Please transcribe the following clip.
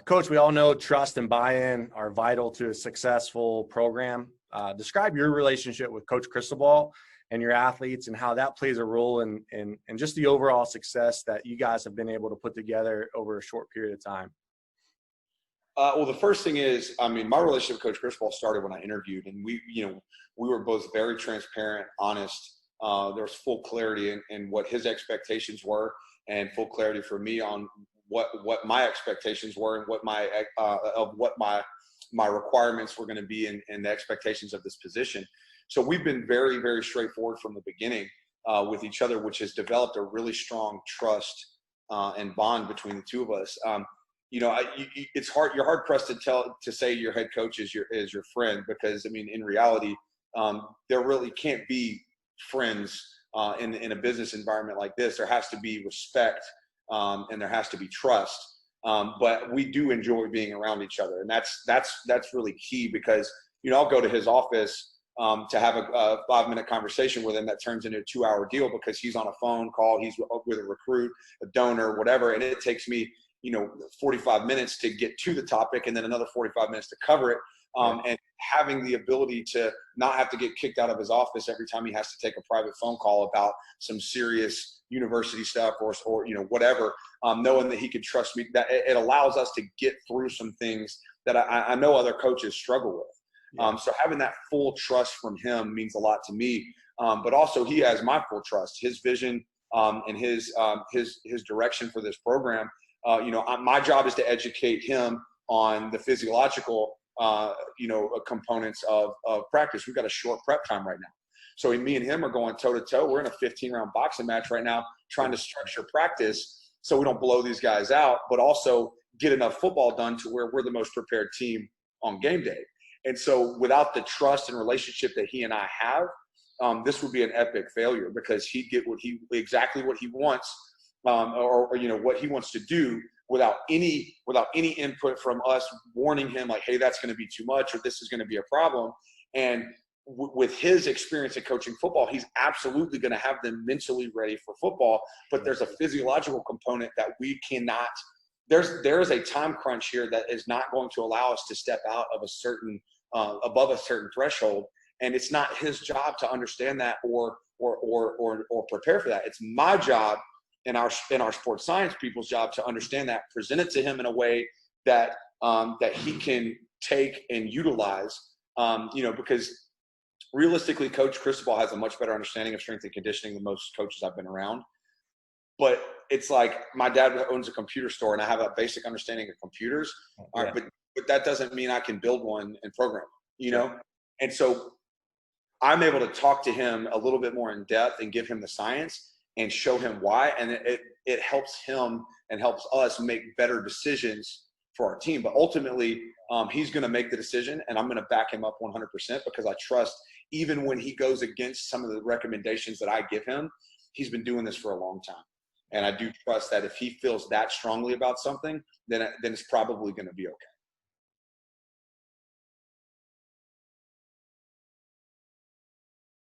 Coach, we all know trust and buy-in are vital to a successful program. Describe your relationship with Coach Cristobal and your athletes and how that plays a role in just the overall success that you guys have been able to put together over a short period of time. Well, the first thing is, I mean, my relationship with Coach Cristobal started when I interviewed, and we were both very transparent, honest. There was full clarity in what his expectations were, and full clarity for me on what my expectations were and what my requirements were going to be and the expectations of this position. So we've been very, very straightforward from the beginning with each other, which has developed a really strong trust and bond between the two of us. It's hard. You're hard pressed to say your head coach is your friend, because I mean, in reality, there really can't be friends in a business environment like this. There has to be respect and there has to be trust. But we do enjoy being around each other, and that's really key, because I'll go to his office to have a 5-minute conversation with him that turns into a 2-hour deal because he's on a phone call, he's with a recruit, a donor, whatever, and it takes me 45 minutes to get to the topic and then another 45 minutes to cover it. And having the ability to not have to get kicked out of his office every time he has to take a private phone call about some serious university stuff or whatever, knowing that he can trust me, that it allows us to get through some things that I know other coaches struggle with. So having that full trust from him means a lot to me. But also he has my full trust, his vision and his direction for this program. My job is to educate him on the physiological, components of practice. We've got a short prep time right now. So me and him are going toe to toe. We're in a 15-round boxing match right now, trying to structure practice so we don't blow these guys out, but also get enough football done to where we're the most prepared team on game day. And so without the trust and relationship that he and I have, this would be an epic failure, because he'd get exactly what he wants, or what he wants to do without any input from us warning him like, hey, that's going to be too much, or this is going to be a problem. And with his experience at coaching football, he's absolutely going to have them mentally ready for football. But there's a physiological component that we cannot. There is a time crunch here that is not going to allow us to step out of a certain above a certain threshold. And it's not his job to understand that or prepare for that. It's my job and our sports science people's job to understand that, present it to him in a way that he can take and utilize. Because realistically, Coach Cristobal has a much better understanding of strength and conditioning than most coaches I've been around. But it's like my dad owns a computer store, and I have a basic understanding of computers. All right, but that doesn't mean I can build one and program, And so I'm able to talk to him a little bit more in depth and give him the science and show him why. And it helps him and helps us make better decisions for our team. But ultimately, he's going to make the decision, and I'm going to back him up 100% because I trust, even when he goes against some of the recommendations that I give him, he's been doing this for a long time. And I do trust that if he feels that strongly about something, then it's probably going to be okay.